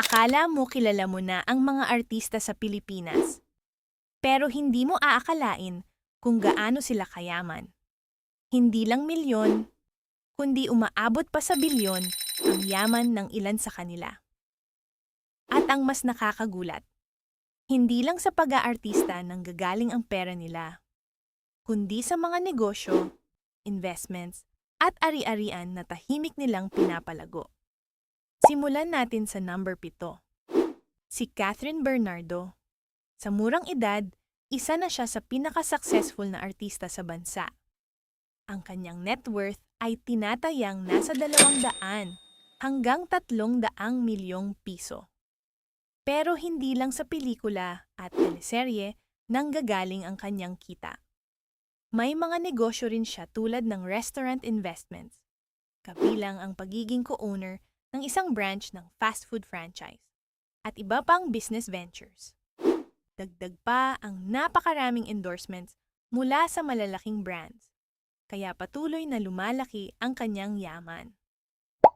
Akala mo kilala mo na ang mga artista sa Pilipinas, pero hindi mo aakalain kung gaano sila kayaman. Hindi lang milyon, kundi umaabot pa sa bilyon ang yaman ng ilan sa kanila. At ang mas nakakagulat, hindi lang sa pag-aartista nanggagaling ang pera nila, kundi sa mga negosyo, investments, at ari-arian na tahimik nilang pinapalago. Simulan natin sa number 7. Si Catherine Bernardo. Sa murang edad, isa na siya sa pinaka-successful na artista sa bansa. Ang kanyang net worth ay tinatayang nasa 200 hanggang 300 milyong piso. Pero hindi lang sa pelikula at teleserye nanggagaling ang kanyang kita. May mga negosyo rin siya tulad ng restaurant investments, kabilang ang pagiging co-owner ng isang branch ng fast food franchise, at iba pang business ventures. Dagdag pa ang napakaraming endorsements mula sa malalaking brands, kaya patuloy na lumalaki ang kanyang yaman.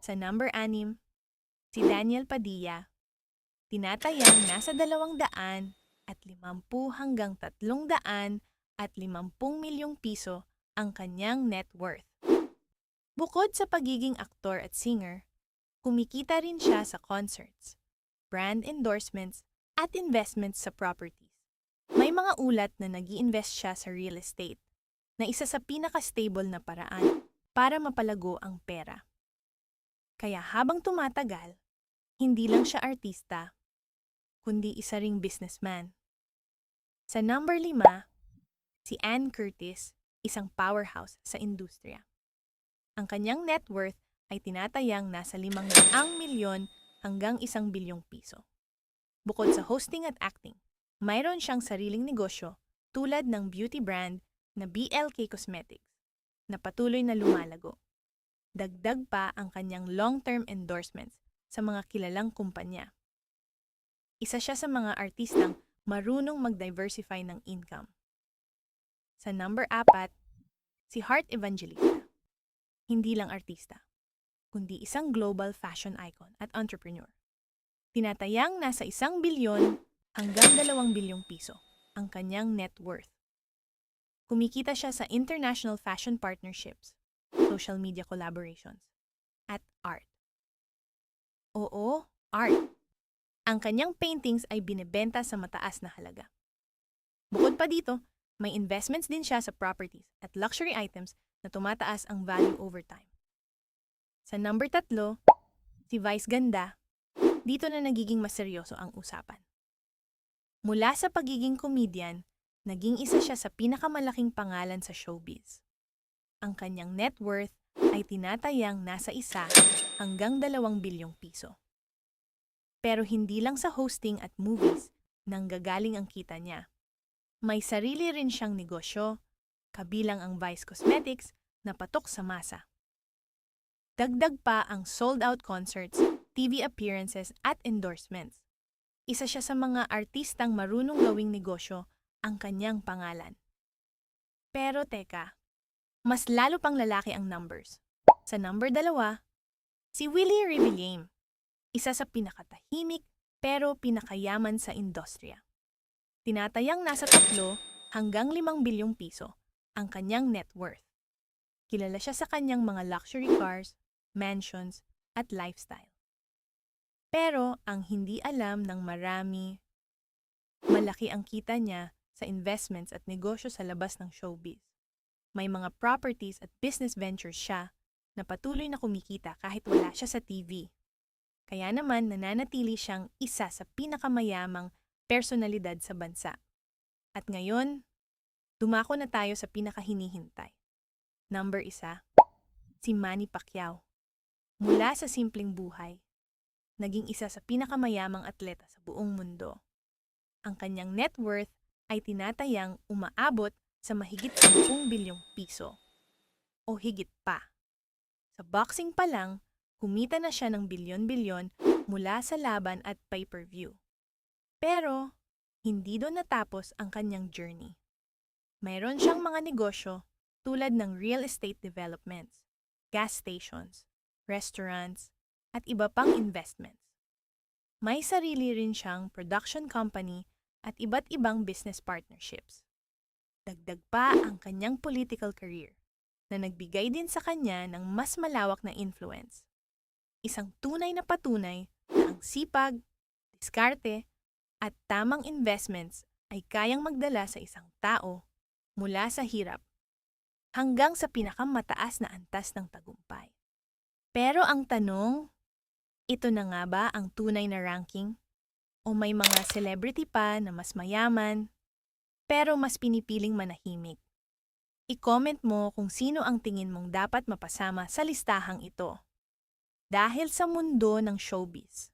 Sa number 6, si Daniel Padilla. Tinatayang nasa 250 hanggang 350 milyong piso ang kanyang net worth. Bukod sa pagiging aktor at singer, kumikita rin siya sa concerts, brand endorsements, at investments sa properties. May mga ulat na nag-i-invest siya sa real estate, na isa sa pinaka-stable na paraan para mapalago ang pera. Kaya habang tumatagal, hindi lang siya artista, kundi isa ring businessman. Sa number 5, si Ann Curtis, isang powerhouse sa industriya. Ang kanyang net worth ay tinatayang nasa 500 milyon hanggang 1 bilyong piso. Bukod sa hosting at acting, mayroon siyang sariling negosyo tulad ng beauty brand na BLK Cosmetics na patuloy na lumalago. Dagdag pa ang kanyang long-term endorsements sa mga kilalang kumpanya. Isa siya sa mga artistang marunong mag-diversify ng income. Sa number 4, si Heart Evangelista. Hindi lang artista, kundi isang global fashion icon at entrepreneur. Tinatayang nasa 1 bilyon hanggang 2 bilyong piso ang kanyang net worth. Kumikita siya sa international fashion partnerships, social media collaborations, at art. Oo, art. Ang kanyang paintings ay binebenta sa mataas na halaga. Bukod pa dito, may investments din siya sa properties at luxury items na tumataas ang value over time. Sa number 3, si Vice Ganda. Dito na nagiging mas seryoso ang usapan. Mula sa pagiging comedian, naging isa siya sa pinakamalaking pangalan sa showbiz. Ang kanyang net worth ay tinatayang nasa 1 hanggang 2 bilyong piso. Pero hindi lang sa hosting at movies nanggagaling ang kita niya. May sarili rin siyang negosyo, kabilang ang Vice Cosmetics na patok sa masa. Dagdag pa ang sold-out concerts, TV appearances at endorsements. Isa siya sa mga artistang marunong gawing negosyo ang kanyang pangalan. Pero teka, mas lalo pang lalaki ang numbers. Sa number 2, si Willie Revillame. Isa sa pinakatahimik pero pinakayaman sa industriya. Tinatayang nasa 3 hanggang 5 bilyong piso ang kanyang net worth. Kilala siya sa kanyang mga luxury cars, mansions, at lifestyle. Pero ang hindi alam ng marami, malaki ang kita niya sa investments at negosyo sa labas ng showbiz. May mga properties at business ventures siya na patuloy na kumikita kahit wala siya sa TV. Kaya naman nananatili siyang isa sa pinakamayamang personalidad sa bansa. At ngayon, dumako na tayo sa pinakahinihintay. Number 1, si Manny Pacquiao. Mula sa simpleng buhay, naging isa sa pinakamayamang atleta sa buong mundo. Ang kanyang net worth ay tinatayang umaabot sa mahigit 10 bilyong piso o higit pa. Sa boxing pa lang, kumita na siya ng bilyon-bilyon mula sa laban at pay-per-view. Pero, hindi doon natapos ang kanyang journey. Mayroon siyang mga negosyo tulad ng real estate developments, gas stations, restaurants, at iba pang investments. May sarili rin siyang production company at iba't ibang business partnerships. Dagdag pa ang kanyang political career na nagbigay din sa kanya ng mas malawak na influence. Isang tunay na patunay na ang sipag, diskarte, at tamang investments ay kayang magdala sa isang tao mula sa hirap hanggang sa pinakamataas na antas ng tagumpay. Pero ang tanong, ito na nga ba ang tunay na ranking? O may mga celebrity pa na mas mayaman, pero mas pinipiling manahimik? I-comment mo kung sino ang tingin mong dapat mapasama sa listahang ito. Dahil sa mundo ng showbiz,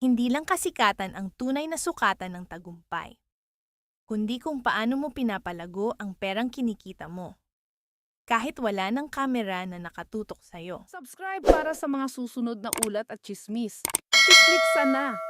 hindi lang kasikatan ang tunay na sukatan ng tagumpay, kundi kung paano mo pinapalago ang perang kinikita mo, kahit wala ng kamera na nakatutok sa'yo. Subscribe para sa mga susunod na ulat at chismis. Click sana.